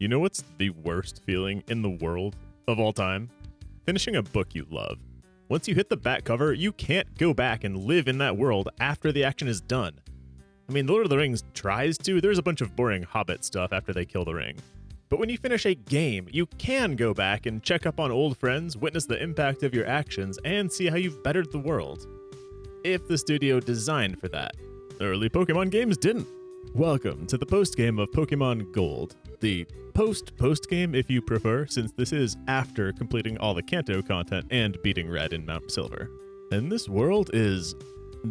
You know what's the worst feeling in the world of all time? Finishing a book you love. Once you hit the back cover, you can't go back and live in that world after the action is done. I mean, Lord of the Rings tries to. There's a bunch of boring Hobbit stuff after they kill the ring. But when you finish a game, you can go back and check up on old friends, witness the impact of your actions, and see how you've bettered the world. If the studio designed for that. Early Pokemon games didn't. Welcome to the postgame of Pokemon Gold. The post-postgame if you prefer, since this is after completing all the Kanto content and beating Red in Mount Silver. And this world is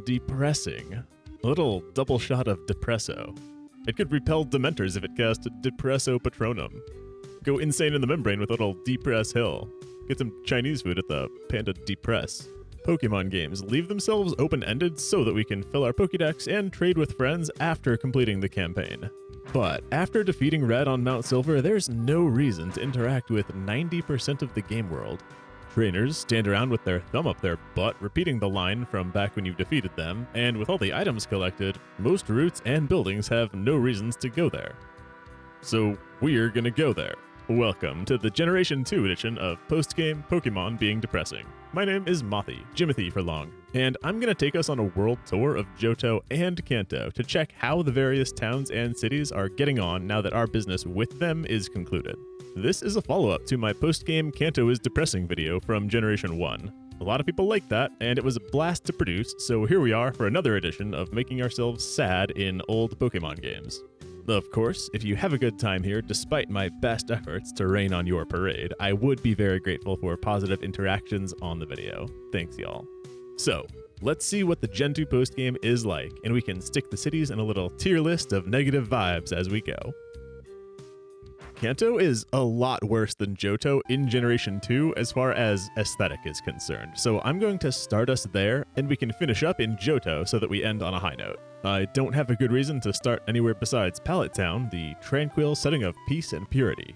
depressing. A little double shot of Depresso. It could repel Dementors if it cast Depresso Patronum. Go insane in the membrane with a little Depress Hill. Get some Chinese food at the Panda Depress. Pokemon games leave themselves open-ended so that we can fill our Pokédex and trade with friends after completing the campaign. But after defeating Red on Mount Silver, there's no reason to interact with 90% of the game world. Trainers stand around with their thumb up their butt, repeating the line from back when you defeated them, and with all the items collected, most routes and buildings have no reasons to go there. So we're gonna go there. Welcome to the Generation 2 edition of Postgame Pokemon Being Depressing. My name is Mothy, Jimothy for long, and I'm going to take us on a world tour of Johto and Kanto to check how the various towns and cities are getting on now that our business with them is concluded. This is a follow-up to my postgame Kanto is Depressing video from Generation 1. A lot of people liked that, and it was a blast to produce, so here we are for another edition of making ourselves sad in old Pokemon games. Of course, if you have a good time here, despite my best efforts to rain on your parade, I would be very grateful for positive interactions on the video. Thanks, y'all. So, let's see what the Gen 2 postgame is like, and we can stick the cities in a little tier list of negative vibes as we go. Kanto is a lot worse than Johto in Generation 2 as far as aesthetic is concerned, so I'm going to start us there, and we can finish up in Johto so that we end on a high note. I don't have a good reason to start anywhere besides Pallet Town, the tranquil setting of peace and purity.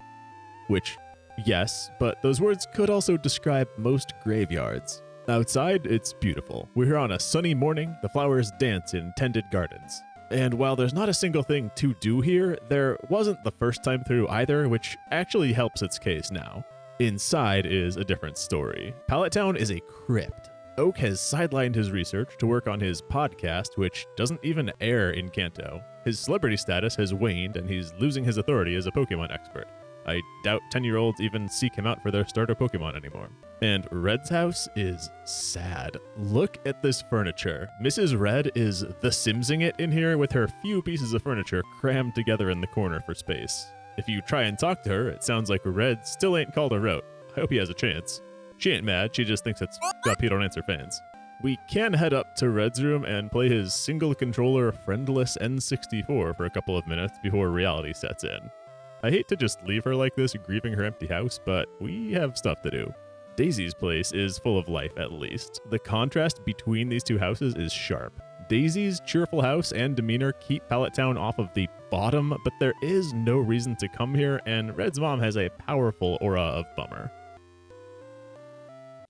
Which, yes, but those words could also describe most graveyards. Outside, it's beautiful. We're here on a sunny morning, the flowers dance in tended gardens. And while there's not a single thing to do here, there wasn't the first time through either, which actually helps its case now. Inside is a different story. Pallet Town is a crypt. Oak has sidelined his research to work on his podcast, which doesn't even air in Kanto. His celebrity status has waned, and he's losing his authority as a Pokemon expert. I doubt 10-year-olds even seek him out for their starter Pokemon anymore. And Red's house is sad. Look at this furniture. Mrs. Red is the Simsing it in here with her few pieces of furniture crammed together in the corner for space. If you try and talk to her, it sounds like Red still ain't called her out. I hope he has a chance. She ain't mad, she just thinks it's up he don't answer fans. We can head up to Red's room and play his single controller friendless N64 for a couple of minutes before reality sets in. I hate to just leave her like this grieving her empty house, but we have stuff to do. Daisy's place is full of life at least. The contrast between these two houses is sharp. Daisy's cheerful house and demeanor keep Pallet Town off of the bottom, but there is no reason to come here, and Red's mom has a powerful aura of bummer.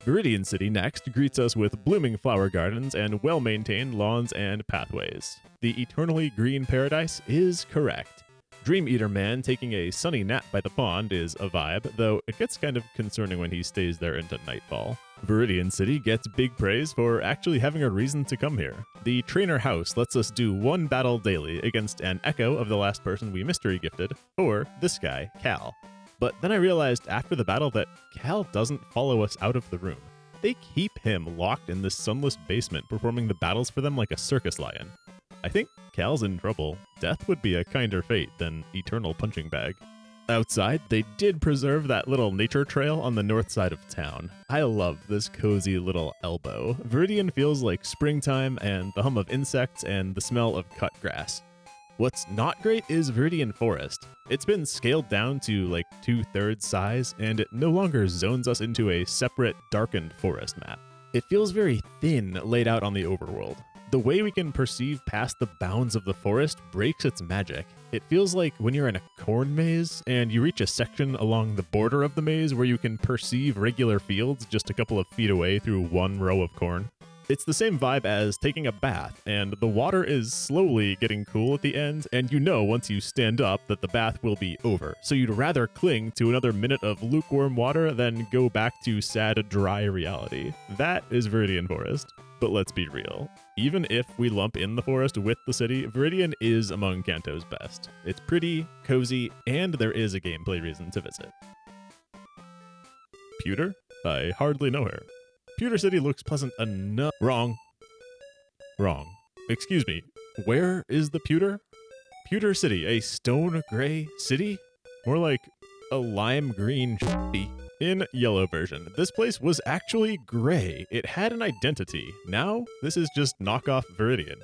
Viridian City next greets us with blooming flower gardens and well-maintained lawns and pathways. The eternally green paradise is correct. Dream Eater Man taking a sunny nap by the pond is a vibe, though it gets kind of concerning when he stays there into nightfall. Viridian City gets big praise for actually having a reason to come here. The trainer house lets us do one battle daily against an echo of the last person we mystery gifted, or this guy, Cal. But then I realized after the battle that Cal doesn't follow us out of the room. They keep him locked in this sunless basement performing the battles for them like a circus lion. I think Cal's in trouble. Death would be a kinder fate than eternal punching bag. Outside, they did preserve that little nature trail on the north side of town. I love this cozy little elbow. Viridian feels like springtime and the hum of insects and the smell of cut grass. What's not great is Viridian Forest. It's been scaled down to like 2/3 size, and it no longer zones us into a separate darkened forest map. It feels very thin laid out on the overworld. The way we can perceive past the bounds of the forest breaks its magic. It feels like when you're in a corn maze and you reach a section along the border of the maze where you can perceive regular fields just a couple of feet away through one row of corn. It's the same vibe as taking a bath, and the water is slowly getting cool at the end, and you know once you stand up that the bath will be over, so you'd rather cling to another minute of lukewarm water than go back to sad, dry reality. That is Viridian Forest. But let's be real. Even if we lump in the forest with the city, Viridian is among Kanto's best. It's pretty, cozy, and there is a gameplay reason to visit. Pewter? I hardly know her. Pewter City looks pleasant enough. Wrong. Excuse me. Where is the Pewter? Pewter City, a stone gray city? More like a lime green in yellow version. This place was actually gray. It had an identity. Now, this is just knockoff Viridian.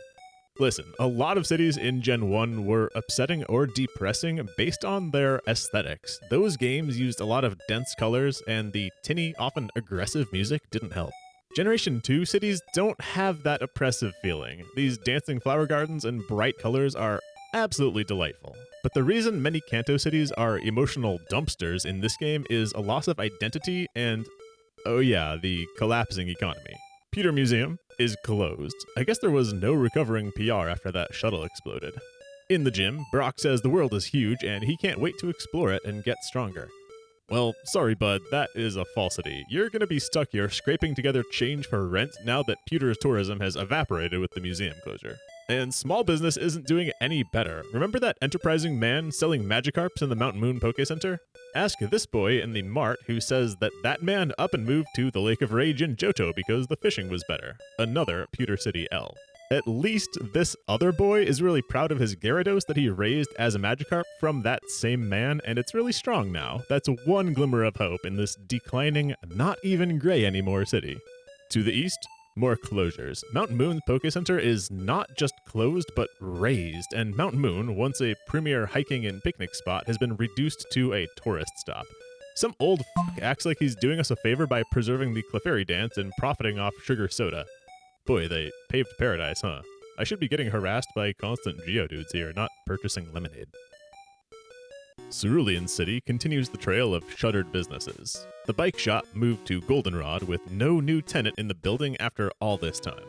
Listen, a lot of cities in Gen 1 were upsetting or depressing based on their aesthetics. Those games used a lot of dense colors, and the tinny, often aggressive music didn't help. Generation 2 cities don't have that oppressive feeling. These dancing flower gardens and bright colors are absolutely delightful. But the reason many Kanto cities are emotional dumpsters in this game is a loss of identity and, oh yeah, the collapsing economy. Pewter Museum is closed. I guess there was no recovering PR after that shuttle exploded. In the gym, Brock says the world is huge and he can't wait to explore it and get stronger. Well, sorry bud, that is a falsity. You're gonna be stuck here scraping together change for rent now that Pewter's tourism has evaporated with the museum closure. And small business isn't doing any better. Remember that enterprising man selling Magikarps in the Mountain Moon Poke Center? Ask this boy in the mart who says that that man up and moved to the Lake of Rage in Johto because the fishing was better. Another Pewter City L. At least this other boy is really proud of his Gyarados that he raised as a Magikarp from that same man, and it's really strong now. That's one glimmer of hope in this declining, not even gray anymore city. To the east, more closures. Mountain Moon's Poke Center is not just closed, but razed, and Mountain Moon, once a premier hiking and picnic spot, has been reduced to a tourist stop. Some old f*** acts like he's doing us a favor by preserving the Clefairy dance and profiting off sugar soda. Boy, they paved paradise, huh? I should be getting harassed by constant Geodudes here, not purchasing lemonade. Cerulean City continues the trail of shuttered businesses. The bike shop moved to Goldenrod with no new tenant in the building after all this time.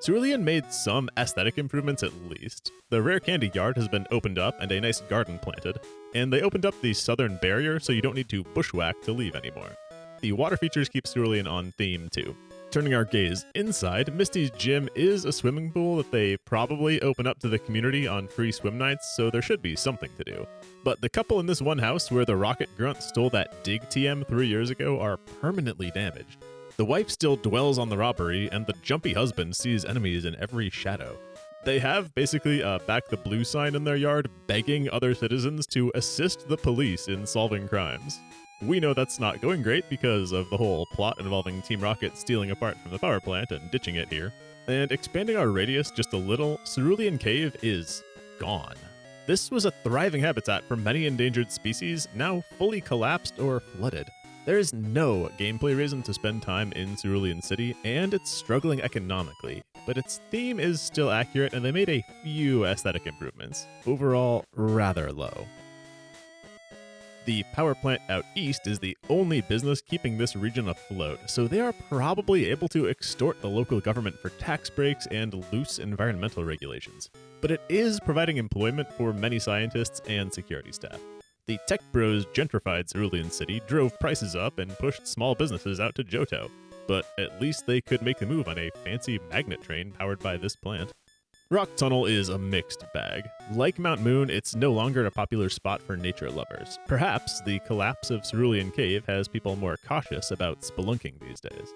Cerulean made some aesthetic improvements at least. The Rare Candy Yard has been opened up and a nice garden planted, and they opened up the southern barrier so you don't need to bushwhack to leave anymore. The water features keep Cerulean on theme too. Turning our gaze inside, Misty's gym is a swimming pool that they probably open up to the community on free swim nights, so there should be something to do. But the couple in this one house where the Rocket Grunt stole that Dig TM 3 years ago are permanently damaged. The wife still dwells on the robbery, and the jumpy husband sees enemies in every shadow. They have basically a Back the Blue sign in their yard begging other citizens to assist the police in solving crimes. We know that's not going great because of the whole plot involving Team Rocket stealing a part from the power plant and ditching it here. And expanding our radius just a little, Cerulean Cave is gone. This was a thriving habitat for many endangered species, now fully collapsed or flooded. There's no gameplay reason to spend time in Cerulean City, and it's struggling economically, but its theme is still accurate and they made a few aesthetic improvements. Overall, rather low. The power plant out east is the only business keeping this region afloat, so they are probably able to extort the local government for tax breaks and loose environmental regulations. But it is providing employment for many scientists and security staff. The tech bros gentrified Cerulean City, drove prices up, and pushed small businesses out to Johto. But at least they could make the move on a fancy magnet train powered by this plant. Rock Tunnel is a mixed bag. Like Mount Moon, it's no longer a popular spot for nature lovers. Perhaps the collapse of Cerulean Cave has people more cautious about spelunking these days.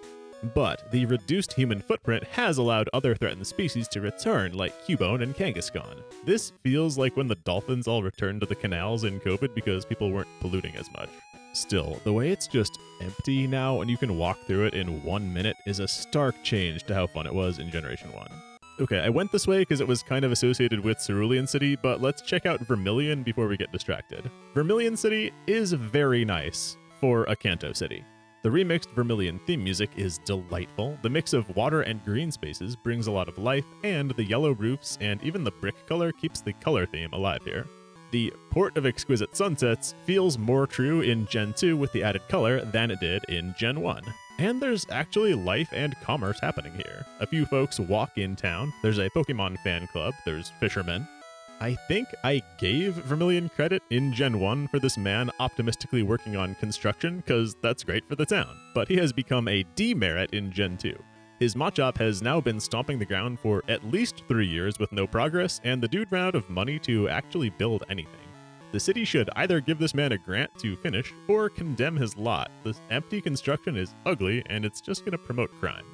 But the reduced human footprint has allowed other threatened species to return, like Cubone and Kangaskhan. This feels like when the dolphins all returned to the canals in COVID because people weren't polluting as much. Still, the way it's just empty now and you can walk through it in 1 minute is a stark change to how fun it was in Generation 1. Okay, I went this way because it was kind of associated with Cerulean City, but let's check out Vermilion before we get distracted. Vermilion City is very nice for a Kanto city. The remixed Vermilion theme music is delightful. The mix of water and green spaces brings a lot of life, and the yellow roofs and even the brick color keeps the color theme alive here. The Port of Exquisite Sunsets feels more true in Gen 2 with the added color than it did in Gen 1. And there's actually life and commerce happening here. A few folks walk in town, there's a Pokemon fan club, there's fishermen. I think I gave Vermilion credit in Gen 1 for this man optimistically working on construction, cause that's great for the town, but he has become a demerit in Gen 2. His Machop has now been stomping the ground for at least 3 years with no progress, and the dude ran out of money to actually build anything. The city should either give this man a grant to finish, or condemn his lot. This empty construction is ugly, and it's just gonna promote crime.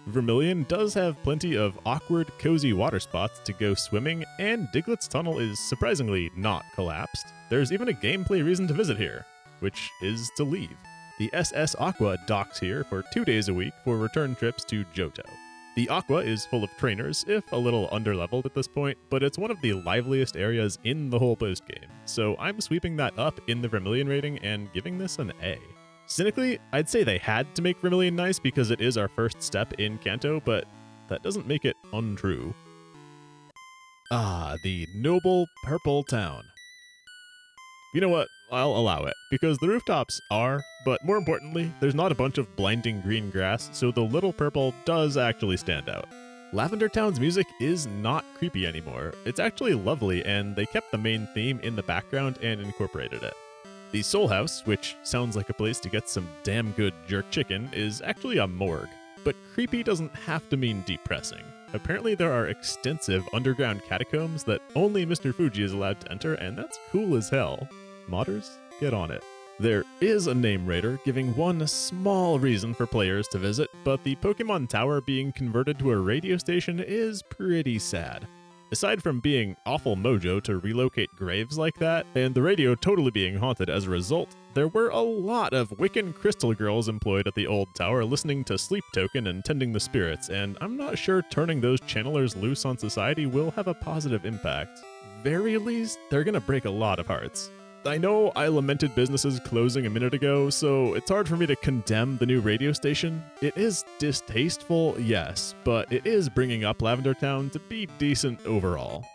Vermilion does have plenty of awkward, cozy water spots to go swimming, and Diglett's tunnel is surprisingly not collapsed. There's even a gameplay reason to visit here, which is to leave. The SS Aqua docks here for 2 days a week for return trips to Johto. The Aqua is full of trainers, if a little underleveled at this point, but it's one of the liveliest areas in the whole postgame, so I'm sweeping that up in the Vermilion rating and giving this an A. Cynically, I'd say they had to make Vermilion nice because it is our first step in Kanto, but that doesn't make it untrue. Ah, the noble purple town. You know what? I'll allow it, because the rooftops are, but more importantly, there's not a bunch of blinding green grass, so the little purple does actually stand out. Lavender Town's music is not creepy anymore. It's actually lovely, and they kept the main theme in the background and incorporated it. The Soul House, which sounds like a place to get some damn good jerk chicken, is actually a morgue. But creepy doesn't have to mean depressing. Apparently there are extensive underground catacombs that only Mr. Fuji is allowed to enter, and that's cool as hell. Modders, get on it. There is a name raider giving one small reason for players to visit, but the Pokemon Tower being converted to a radio station is pretty sad. Aside from being awful mojo to relocate graves like that, and the radio totally being haunted as a result, there were a lot of Wiccan crystal girls employed at the old tower listening to Sleep Token and tending the spirits, and I'm not sure turning those channelers loose on society will have a positive impact. Very least, they're gonna break a lot of hearts. I know I lamented businesses closing a minute ago, so it's hard for me to condemn the new radio station. It is distasteful, yes, but it is bringing up Lavender Town to be decent overall.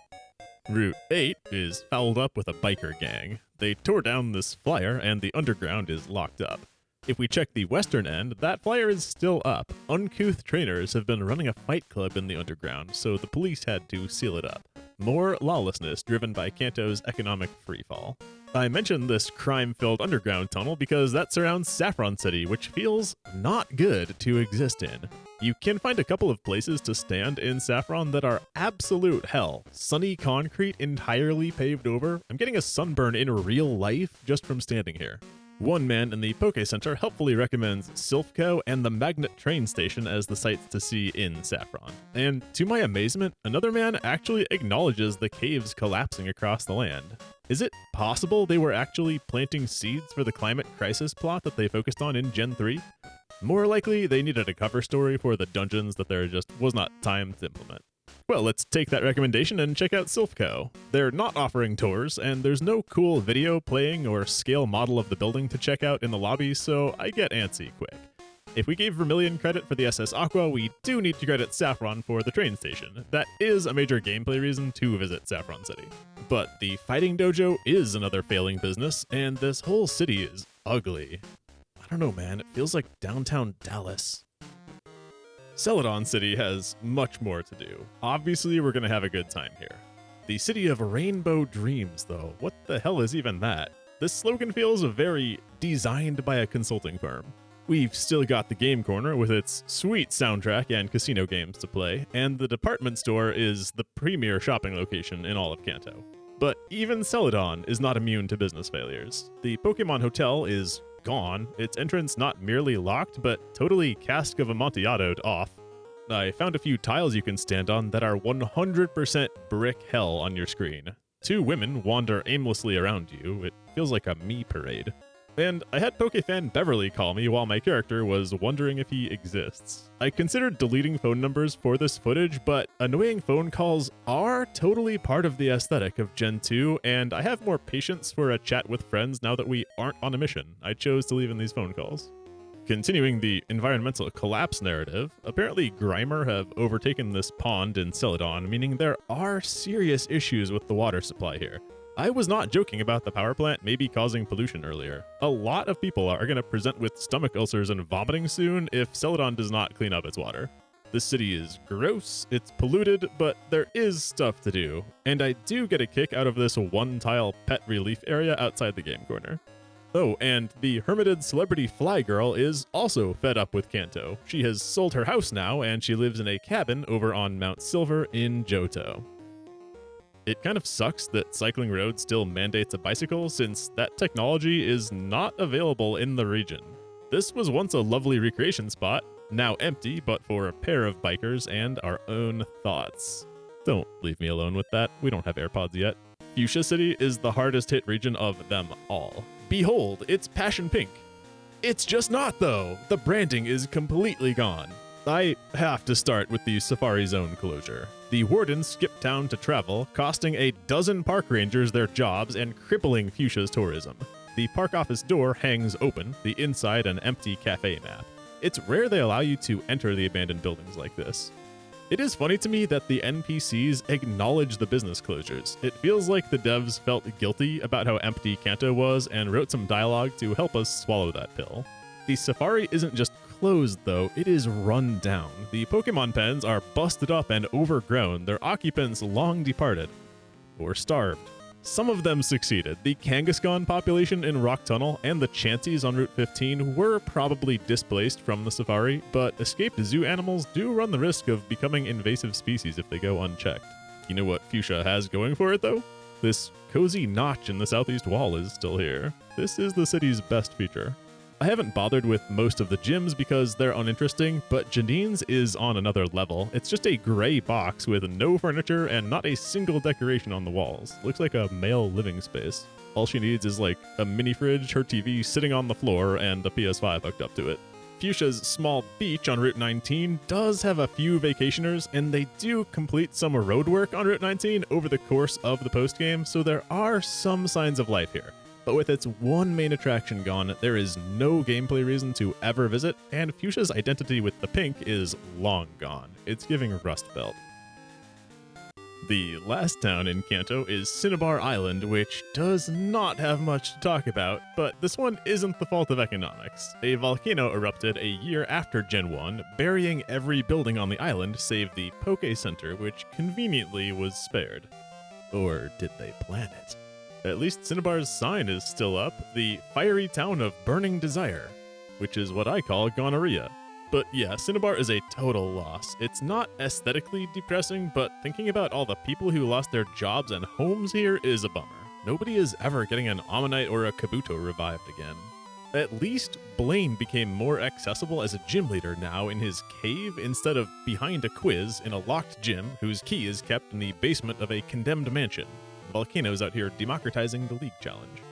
Route 8 is fouled up with a biker gang. They tore down this flyer and the underground is locked up. If we check the western end, that flyer is still up. Uncouth trainers have been running a fight club in the underground, so the police had to seal it up. More lawlessness driven by Kanto's economic freefall. I mentioned this crime-filled underground tunnel because that surrounds Saffron City, which feels not good to exist in. You can find a couple of places to stand in Saffron that are absolute hell. Sunny concrete entirely paved over. I'm getting a sunburn in real life just from standing here. One man in the Poke Center helpfully recommends Silphco and the Magnet train station as the sites to see in Saffron. And to my amazement, another man actually acknowledges the caves collapsing across the land. Is it possible they were actually planting seeds for the climate crisis plot that they focused on in Gen 3? More likely, they needed a cover story for the dungeons that there just was not time to implement. Well, let's take that recommendation and check out Silphco. They're not offering tours, and there's no cool video playing or scale model of the building to check out in the lobby, so I get antsy quick. If we gave Vermilion credit for the SS Aqua, we do need to credit Saffron for the train station. That is a major gameplay reason to visit Saffron City. But the fighting dojo is another failing business, and this whole city is ugly. I don't know, man, it feels like downtown Dallas. Celadon City has much more to do. Obviously, we're gonna have a good time here. The city of rainbow dreams, though. What the hell is even that? This slogan feels very designed by a consulting firm. We've still got the game corner with its sweet soundtrack and casino games to play, and the department store is the premier shopping location in all of Kanto. But even Celadon is not immune to business failures. The Pokemon Hotel is gone, its entrance not merely locked, but totally Cask of Amontillado off. I found a few tiles you can stand on that are 100% brick hell on your screen. 2 women wander aimlessly around you. It feels like a me parade. And I had Pokefan Beverly call me while my character was wondering if he exists. I considered deleting phone numbers for this footage, but annoying phone calls are totally part of the aesthetic of Gen 2, and I have more patience for a chat with friends now that we aren't on a mission. I chose to leave in these phone calls. Continuing the environmental collapse narrative, apparently Grimer have overtaken this pond in Celadon, meaning there are serious issues with the water supply here. I was not joking about the power plant maybe causing pollution earlier. A lot of people are going to present with stomach ulcers and vomiting soon if Celadon does not clean up its water. The city is gross, it's polluted, but there is stuff to do, and I do get a kick out of this one-tile pet relief area outside the game corner. Oh, and the hermited celebrity fly girl is also fed up with Kanto. She has sold her house now, and she lives in a cabin over on Mount Silver in Johto. It kind of sucks that Cycling Road still mandates a bicycle since that technology is not available in the region. This was once a lovely recreation spot, now empty but for a pair of bikers and our own thoughts. Don't leave me alone with that, we don't have AirPods yet. Fuchsia City is the hardest hit region of them all. Behold, it's passion pink. It's just not though, the branding is completely gone. I have to start with the Safari Zone closure. The wardens skipped town to travel, costing a dozen park rangers their jobs and crippling Fuchsia's tourism. The park office door hangs open, the inside an empty cafe map. It's rare they allow you to enter the abandoned buildings like this. It is funny to me that the NPCs acknowledge the business closures. It feels like the devs felt guilty about how empty Kanto was and wrote some dialogue to help us swallow that pill. The safari isn't just closed though, it is run down. The Pokemon pens are busted up and overgrown, their occupants long departed. Or starved. Some of them succeeded. The Kangaskhan population in Rock Tunnel and the Chanseys on Route 15 were probably displaced from the safari, but escaped zoo animals do run the risk of becoming invasive species if they go unchecked. You know what Fuchsia has going for it though? This cozy notch in the southeast wall is still here. This is the city's best feature. I haven't bothered with most of the gyms because they're uninteresting, but Janine's is on another level. It's just a gray box with no furniture and not a single decoration on the walls. Looks like a male living space. All she needs is like a mini fridge, her TV sitting on the floor, and a PS5 hooked up to it. Fuchsia's small beach on Route 19 does have a few vacationers, and they do complete some road work on Route 19 over the course of the postgame, so there are some signs of life here. But with its one main attraction gone, there is no gameplay reason to ever visit, and Fuchsia's identity with the pink is long gone. It's giving Rust Belt. The last town in Kanto is Cinnabar Island, which does not have much to talk about, but this one isn't the fault of economics. A volcano erupted a year after Gen 1, burying every building on the island save the Poke Center, which conveniently was spared. Or did they plan it? At least Cinnabar's sign is still up, the fiery town of burning desire, which is what I call gonorrhea. But yeah, Cinnabar is a total loss. It's not aesthetically depressing, but thinking about all the people who lost their jobs and homes here is a bummer. Nobody is ever getting an Ammonite or a Kabuto revived again. At least Blaine became more accessible as a gym leader now in his cave instead of behind a quiz in a locked gym whose key is kept in the basement of a condemned mansion. Volcanoes out here democratizing the League Challenge.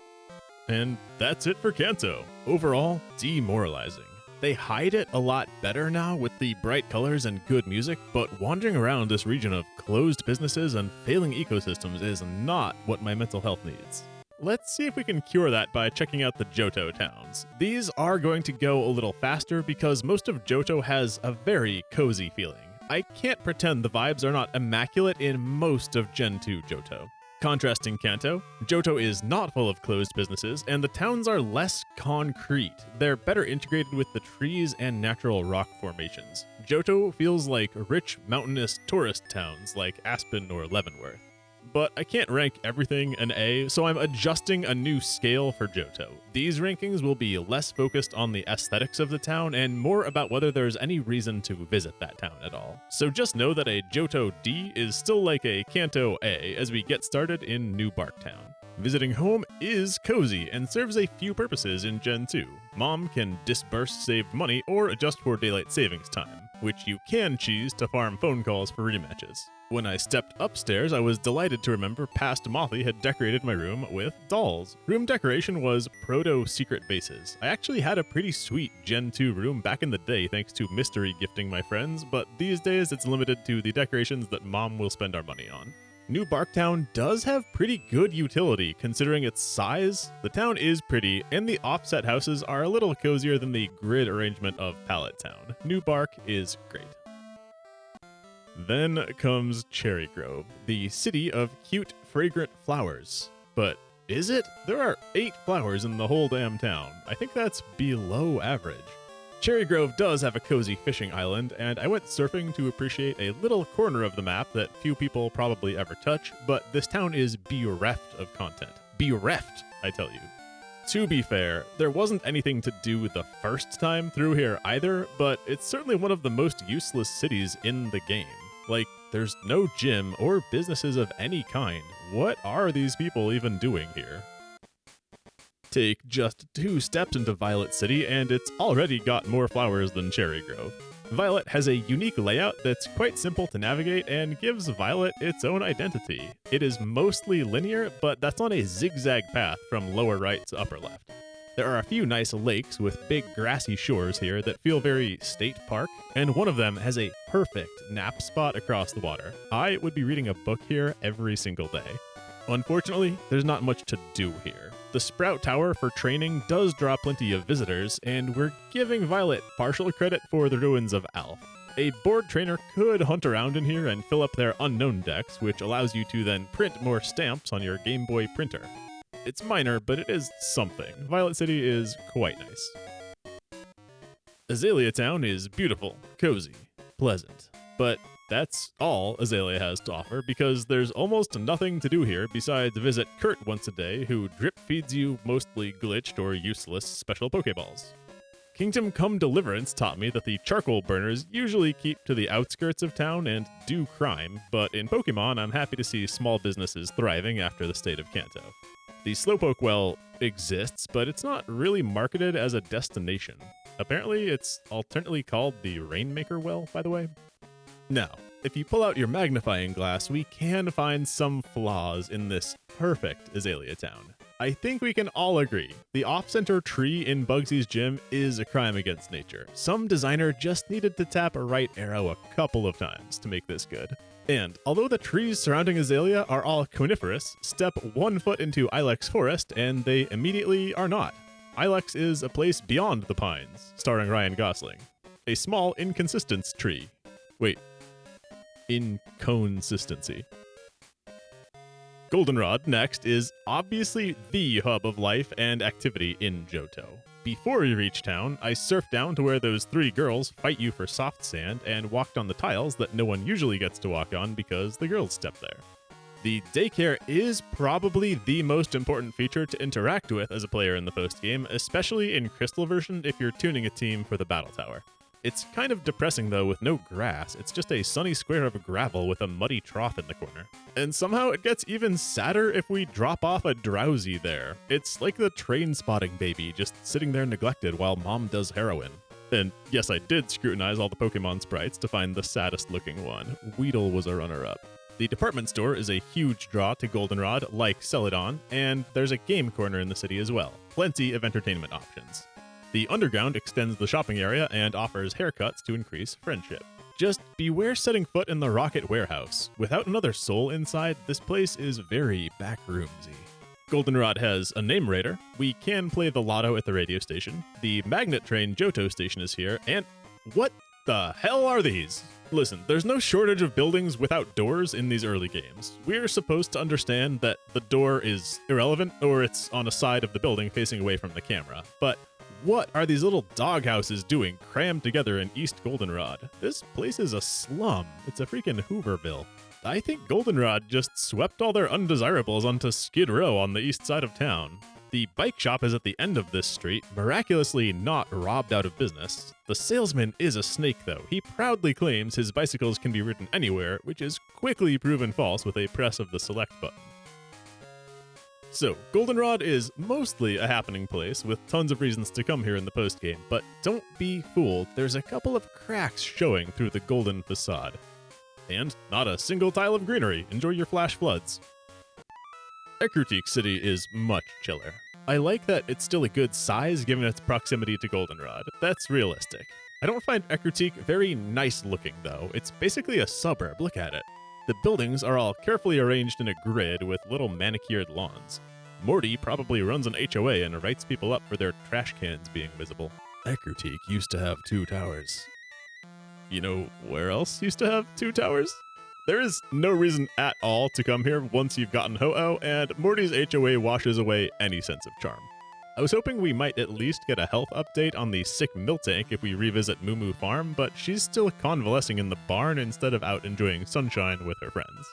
And that's it for Kanto. Overall, demoralizing. They hide it a lot better now with the bright colors and good music, but wandering around this region of closed businesses and failing ecosystems is not what my mental health needs. Let's see if we can cure that by checking out the Johto towns. These are going to go a little faster because most of Johto has a very cozy feeling. I can't pretend the vibes are not immaculate in most of Gen 2 Johto. Contrasting Kanto, Johto is not full of closed businesses, and the towns are less concrete. They're better integrated with the trees and natural rock formations. Johto feels like rich, mountainous tourist towns like Aspen or Leavenworth. But I can't rank everything an A, so I'm adjusting a new scale for Johto. These rankings will be less focused on the aesthetics of the town and more about whether there's any reason to visit that town at all. So just know that a Johto D is still like a Kanto A as we get started in New Barktown. Visiting home is cozy and serves a few purposes in Gen 2. Mom can disburse saved money or adjust for daylight savings time, which you can choose to farm phone calls for rematches. When I stepped upstairs, I was delighted to remember past Mothy had decorated my room with dolls. Room decoration was proto-secret bases. I actually had a pretty sweet Gen 2 room back in the day thanks to mystery gifting my friends, but these days it's limited to the decorations that Mom will spend our money on. New Barktown does have pretty good utility considering its size. The town is pretty, and the offset houses are a little cozier than the grid arrangement of Pallet Town. New Bark is great. Then comes Cherry Grove, the city of cute, fragrant flowers. But is it? There are 8 flowers in the whole damn town. I think that's below average. Cherry Grove does have a cozy fishing island, and I went surfing to appreciate a little corner of the map that few people probably ever touch, but this town is bereft of content. Bereft, I tell you. To be fair, there wasn't anything to do the first time through here either, but it's certainly one of the most useless cities in the game. Like, there's no gym or businesses of any kind. What are these people even doing here? Take just 2 steps into Violet City and it's already got more flowers than Cherry Grove. Violet has a unique layout that's quite simple to navigate and gives Violet its own identity. It is mostly linear, but that's on a zigzag path from lower right to upper left. There are a few nice lakes with big grassy shores here that feel very state park, and one of them has a perfect nap spot across the water. I would be reading a book here every single day. Unfortunately, there's not much to do here. The Sprout Tower for training does draw plenty of visitors, and we're giving Violet partial credit for the ruins of Alph. A board trainer could hunt around in here and fill up their unknown decks, which allows you to then print more stamps on your Game Boy printer. It's minor, but it is something. Violet City is quite nice. Azalea Town is beautiful, cozy, pleasant, but that's all Azalea has to offer because there's almost nothing to do here besides visit Kurt once a day, who drip feeds you mostly glitched or useless special Pokeballs. Kingdom Come Deliverance taught me that the charcoal burners usually keep to the outskirts of town and do crime, but in Pokemon I'm happy to see small businesses thriving after the state of Kanto. The Slowpoke Well exists, but it's not really marketed as a destination. Apparently it's alternately called the Rainmaker Well, by the way. Now, if you pull out your magnifying glass, we can find some flaws in this perfect Azalea Town. I think we can all agree, the off-center tree in Bugsy's gym is a crime against nature. Some designer just needed to tap a right arrow a couple of times to make this good. And although the trees surrounding Azalea are all coniferous, step 1 foot into Ilex Forest and they immediately are not. Ilex is a place beyond the pines, starring Ryan Gosling. A small inconsistence tree. Wait. Inconsistency. Goldenrod, next, is obviously the hub of life and activity in Johto. Before you reach town, I surfed down to where those 3 girls fight you for soft sand and walked on the tiles that no one usually gets to walk on because the girls step there. The daycare is probably the most important feature to interact with as a player in the post-game, especially in Crystal version if you're tuning a team for the Battle Tower. It's kind of depressing though with no grass, it's just a sunny square of gravel with a muddy trough in the corner. And somehow it gets even sadder if we drop off a Drowsy there. It's like the train spotting baby just sitting there neglected while mom does heroin. And yes, I did scrutinize all the Pokemon sprites to find the saddest looking one. Weedle was a runner-up. The department store is a huge draw to Goldenrod, like Celadon, and there's a game corner in the city as well. Plenty of entertainment options. The underground extends the shopping area and offers haircuts to increase friendship. Just beware setting foot in the Rocket Warehouse. Without another soul inside, this place is very backroomsy. Goldenrod has a name raider. We can play the lotto at the radio station. The Magnet Train Johto station is here, and what the hell are these? Listen, there's no shortage of buildings without doors in these early games. We're supposed to understand that the door is irrelevant or it's on a side of the building facing away from the camera, but what are these little doghouses doing crammed together in East Goldenrod? This place is a slum. It's a freaking Hooverville. I think Goldenrod just swept all their undesirables onto Skid Row on the east side of town. The bike shop is at the end of this street, miraculously not robbed out of business. The salesman is a snake though. He proudly claims his bicycles can be ridden anywhere, which is quickly proven false with a press of the select button. So, Goldenrod is mostly a happening place with tons of reasons to come here in the postgame, but don't be fooled, there's a couple of cracks showing through the golden facade. And not a single tile of greenery. Enjoy your flash floods. Ecruteak City is much chiller. I like that it's still a good size given its proximity to Goldenrod. That's realistic. I don't find Ecruteak very nice looking though. It's basically a suburb, look at it. The buildings are all carefully arranged in a grid with little manicured lawns. Morty probably runs an HOA and writes people up for their trash cans being visible. Ecruteak used to have 2 towers. You know where else used to have 2 towers? There is no reason at all to come here once you've gotten Ho-Oh, and Morty's HOA washes away any sense of charm. I was hoping we might at least get a health update on the sick Miltank if we revisit Moo Moo Farm, but she's still convalescing in the barn instead of out enjoying sunshine with her friends.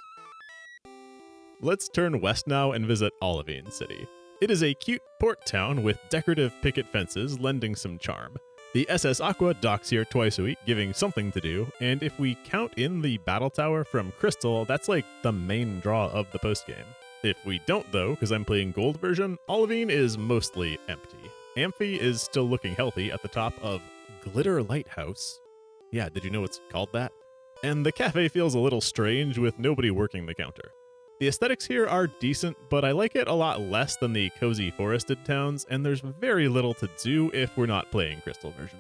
Let's turn west now and visit Olivine City. It is a cute port town with decorative picket fences lending some charm. The SS Aqua docks here twice a week, giving something to do, and if we count in the battle tower from Crystal, that's like the main draw of the postgame. If we don't though, because I'm playing Gold version, Olivine is mostly empty. Amphi is still looking healthy at the top of Glitter Lighthouse. Yeah, did you know it's called that? And the cafe feels a little strange with nobody working the counter. The aesthetics here are decent, but I like it a lot less than the cozy forested towns, and there's very little to do if we're not playing Crystal version.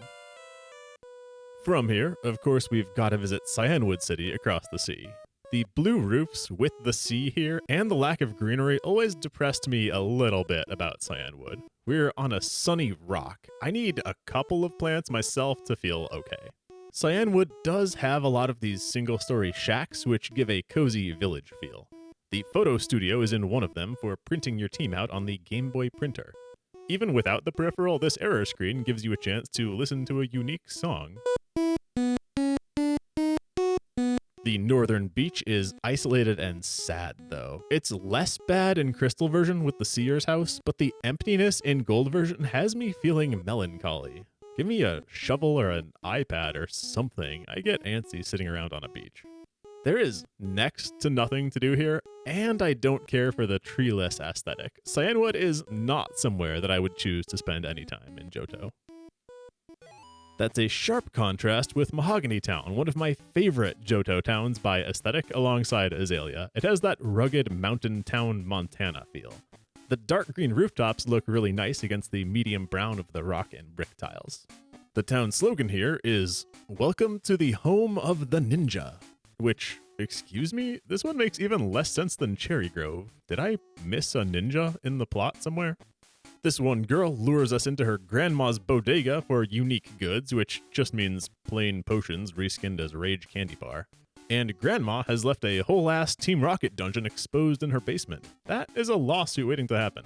From here, of course, we've got to visit Cyanwood City across the sea. The blue roofs with the sea here and the lack of greenery always depressed me a little bit about Cyanwood. We're on a sunny rock. I need a couple of plants myself to feel okay. Cyanwood does have a lot of these single-story shacks which give a cozy village feel. The photo studio is in one of them for printing your team out on the Game Boy printer. Even without the peripheral, this error screen gives you a chance to listen to a unique song. The northern beach is isolated and sad, though. It's less bad in Crystal version with the Seer's house, but the emptiness in Gold version has me feeling melancholy. Give me a shovel or an iPad or something. I get antsy sitting around on a beach. There is next to nothing to do here, and I don't care for the treeless aesthetic. Cyanwood is not somewhere that I would choose to spend any time in Johto. That's a sharp contrast with Mahogany Town, one of my favorite Johto towns by aesthetic alongside Azalea. It has that rugged mountain town Montana feel. The dark green rooftops look really nice against the medium brown of the rock and brick tiles. The town slogan here is, "Welcome to the home of the ninja." Which, excuse me, this one makes even less sense than Cherry Grove. Did I miss a ninja in the plot somewhere? This one girl lures us into her grandma's bodega for unique goods, which just means plain potions reskinned as Rage Candy Bar. And grandma has left a whole-ass Team Rocket dungeon exposed in her basement. That is a lawsuit waiting to happen.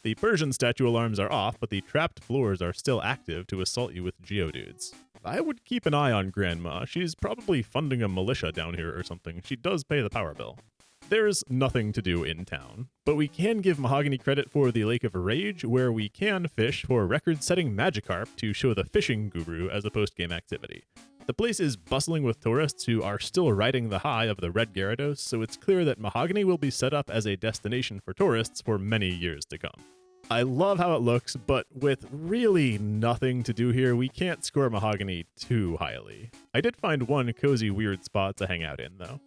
The Persian statue alarms are off, but the trapped floors are still active to assault you with geodudes. I would keep an eye on Grandma. She's probably funding a militia down here or something. She does pay the power bill. There's nothing to do in town, but we can give Mahogany credit for the Lake of Rage, where we can fish for record-setting Magikarp to show the fishing guru as a post-game activity. The place is bustling with tourists who are still riding the high of the Red Gyarados, so it's clear that Mahogany will be set up as a destination for tourists for many years to come. I love how it looks, but with really nothing to do here, we can't score Mahogany too highly. I did find one cozy weird spot to hang out in, though.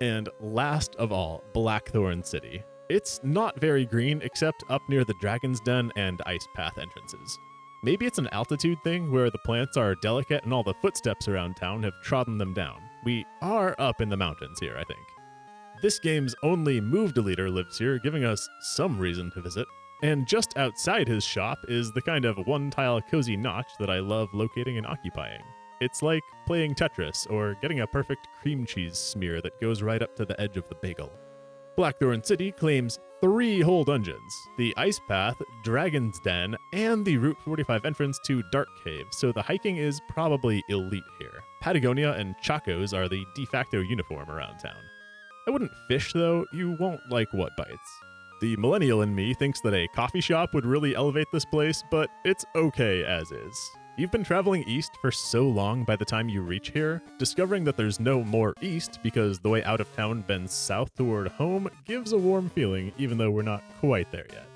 And last of all, Blackthorn City. It's not very green, except up near the Dragon's Den and Ice Path entrances. Maybe it's an altitude thing where the plants are delicate and all the footsteps around town have trodden them down. We are up in the mountains here, I think. This game's only move deleter lives here, giving us some reason to visit. And just outside his shop is the kind of one-tile cozy notch that I love locating and occupying. It's like playing Tetris or getting a perfect cream cheese smear that goes right up to the edge of the bagel. Blackthorn City claims 3 whole dungeons, the Ice Path, Dragon's Den, and the Route 45 entrance to Dark Cave, so the hiking is probably elite here. Patagonia and Chacos are the de facto uniform around town. I wouldn't fish though, you won't like what bites. The millennial in me thinks that a coffee shop would really elevate this place, but it's okay as is. You've been traveling east for so long by the time you reach here, discovering that there's no more east because the way out of town bends south toward home gives a warm feeling even though we're not quite there yet.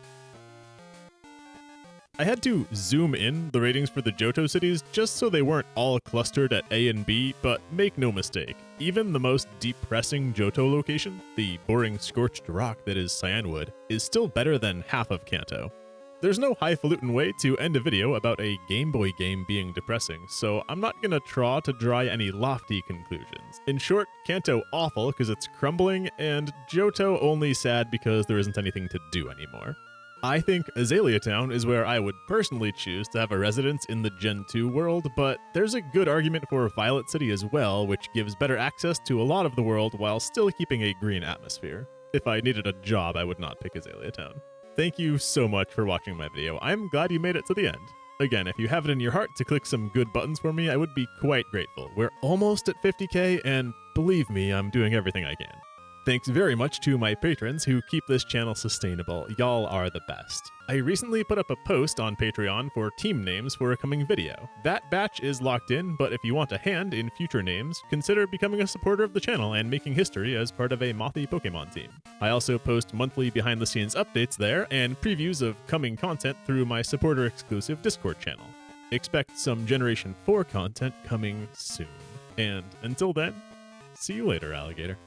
I had to zoom in the ratings for the Johto cities just so they weren't all clustered at A and B, but make no mistake, even the most depressing Johto location, the boring scorched rock that is Cyanwood, is still better than half of Kanto. There's no highfalutin way to end a video about a Game Boy game being depressing, so I'm not gonna try to draw any lofty conclusions. In short, Kanto awful because it's crumbling, and Johto only sad because there isn't anything to do anymore. I think Azalea Town is where I would personally choose to have a residence in the Gen 2 world, but there's a good argument for Violet City as well, which gives better access to a lot of the world while still keeping a green atmosphere. If I needed a job, I would not pick Azalea Town. Thank you so much for watching my video. I'm glad you made it to the end. Again, if you have it in your heart to click some good buttons for me, I would be quite grateful. We're almost at 50k, and believe me, I'm doing everything I can. Thanks very much to my patrons who keep this channel sustainable. Y'all are the best. I recently put up a post on Patreon for team names for a coming video. That batch is locked in, but if you want a hand in future names, consider becoming a supporter of the channel and making history as part of a mothy Pokemon team. I also post monthly behind-the-scenes updates there and previews of coming content through my supporter-exclusive Discord channel. Expect some Generation 4 content coming soon. And until then, see you later, alligator.